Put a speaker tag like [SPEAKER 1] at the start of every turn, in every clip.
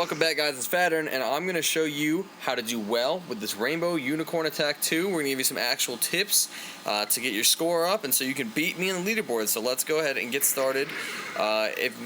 [SPEAKER 1] welcome back, guys. It's Fattern, and I'm going to show you how to do well with this Rainbow Unicorn Attack 2. We're going to give you some actual tips to get your score up, and so you can beat me on the leaderboard. So let's go ahead and get started.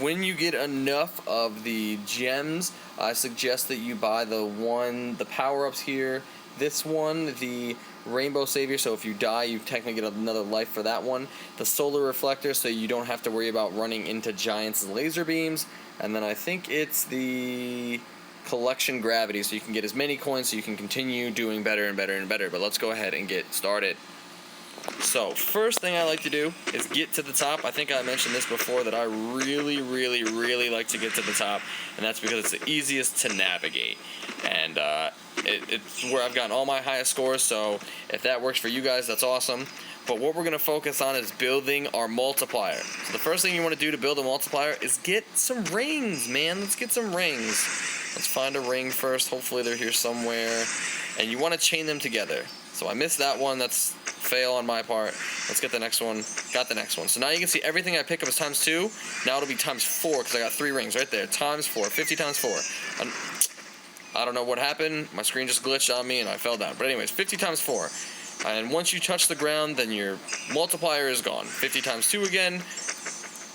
[SPEAKER 1] When you get enough of the gems, I suggest that you buy the power-ups here. This one, the Rainbow Savior, so if you die, you technically get another life for that one. The Solar Reflector, so you don't have to worry about running into giants' laser beams. And then I think it's the Collection Gravity, so you can get as many coins so you can continue doing better and better and better. But let's go ahead and get started. So, first thing I like to do is get to the top. I think I mentioned this before, that I really like to get to the top, and that's because it's the easiest to navigate. And it's where I've gotten all my highest scores, so if that works for you guys, that's awesome. But what we're going to focus on is building our multiplier. So the first thing you want to do to build a multiplier is get some rings, man. Let's get some rings. Let's find a ring first. Hopefully they're here somewhere. And you want to chain them together. So I missed that one. That's fail on my part. Let's get the next one. Got the next one. So now you can see everything I pick up is times 2. Now it'll be times 4 because I got 3 rings right there. Times 4. 50 times 4. I don't know what happened. My screen just glitched on me and I fell down. But anyways, 50 times 4. And once you touch the ground, then your multiplier is gone. 50 times 2 again.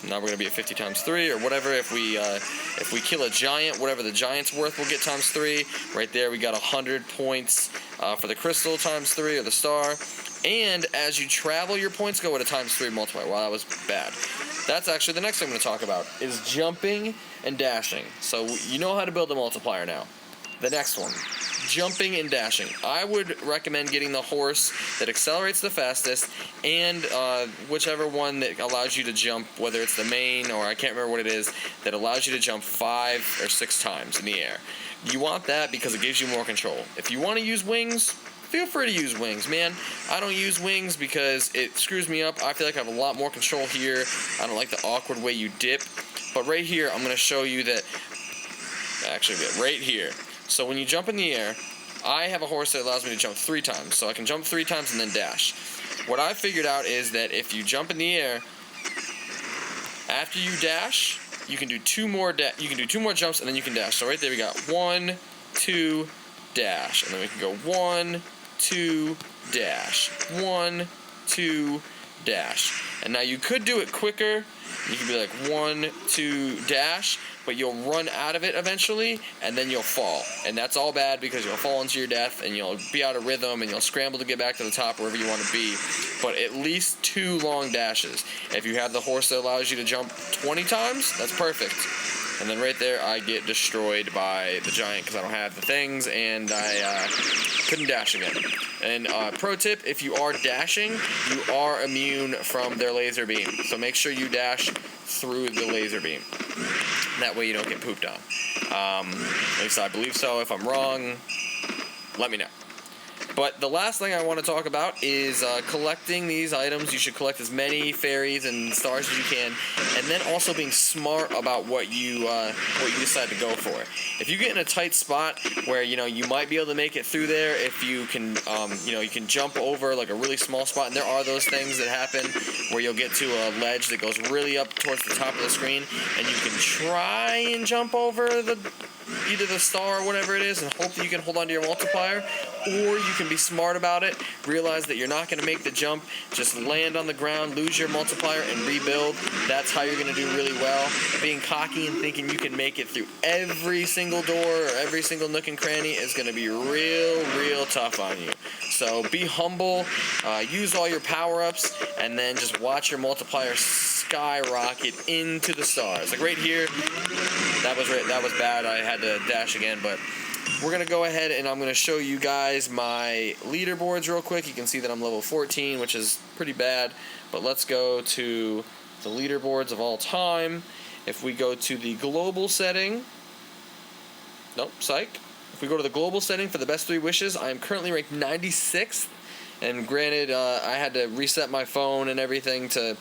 [SPEAKER 1] Now we're going to be at 50 times 3 or whatever. If we kill a giant, whatever the giant's worth, we'll get times 3. Right there we got 100 points for the crystal times 3 or the star. And as you travel, your points go at a times 3 multiplier. Wow, that was bad. That's actually the next thing I'm going to talk about, is jumping and dashing. So you know how to build a multiplier now. The next one, jumping and dashing. I would recommend getting the horse that accelerates the fastest, and whichever one that allows you to jump, whether it's the main or I can't remember what it is, that allows you to jump 5 or 6 times in the air. You want that because it gives you more control. If you want to use wings, feel free to use wings, man. I don't use wings because it screws me up. I feel like I have a lot more control here. I don't like the awkward way you dip. But right here, I'm going to show you that, actually, right here. So when you jump in the air, I have a horse that allows me to jump 3 times. So I can jump 3 times and then dash. What I figured out is that if you jump in the air, after you dash, you can do 2 more jumps and then you can dash. So right there we got 1, 2, dash. And then we can go 1, 2, dash. 1, 2, dash. And now you could do it quicker. You could be like 1, 2, dash, but you'll run out of it eventually, and then you'll fall. And that's all bad because you'll fall into your death, and you'll be out of rhythm, and you'll scramble to get back to the top wherever you want to be. But at least 2 long dashes. If you have the horse that allows you to jump 20 times, that's perfect. And then right there, I get destroyed by the giant because I don't have the things, and I couldn't dash again. And pro tip, if you are dashing, you are immune from their laser beam. So make sure you dash through the laser beam. That way you don't get pooped on. At least I believe so. If I'm wrong, let me know. But the last thing I want to talk about is collecting these items. You should collect as many fairies and stars as you can, and then also being smart about what you decide to go for. If you get in a tight spot where you might be able to make it through there, if you can you can jump over like a really small spot, and there are those things that happen where you'll get to a ledge that goes really up towards the top of the screen, and you can try and jump over either the star or whatever it is and hope that you can hold on to your multiplier, or you can be smart about it, realize that you're not going to make the jump, just land on the ground, lose your multiplier, and rebuild. That's how you're going to do really well. Being cocky and thinking you can make it through every single door or every single nook and cranny is going to be real tough on you. So be humble, use all your power-ups, and then just watch your multiplier skyrocket into the stars. Like right here, that was bad. I had to dash again, but we're going to go ahead and I'm going to show you guys my leaderboards real quick. You can see that I'm level 14, which is pretty bad, but let's go to the leaderboards of all time. If we go to the global setting, nope, psych. If we go to the global setting for the best 3 wishes, I am currently ranked 96th, and granted, I had to reset my phone and everything to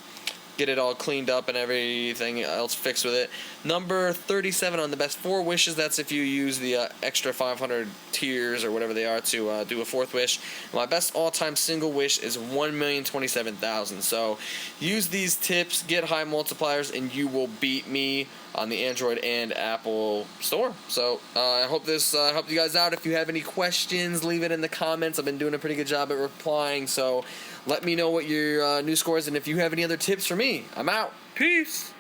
[SPEAKER 1] get it all cleaned up and everything else fixed with it. Number 37 on the best 4 wishes. That's if you use the extra 500 tiers or whatever they are to do a 4th wish. My best all-time single wish is 1,027,000. So use these tips, get high multipliers, and you will beat me on the Android and Apple store. So I hope this helped you guys out. If you have any questions, leave it in the comments. I've been doing a pretty good job at replying, so let me know what your new score is, and if you have any other tips for me. I'm out. Peace.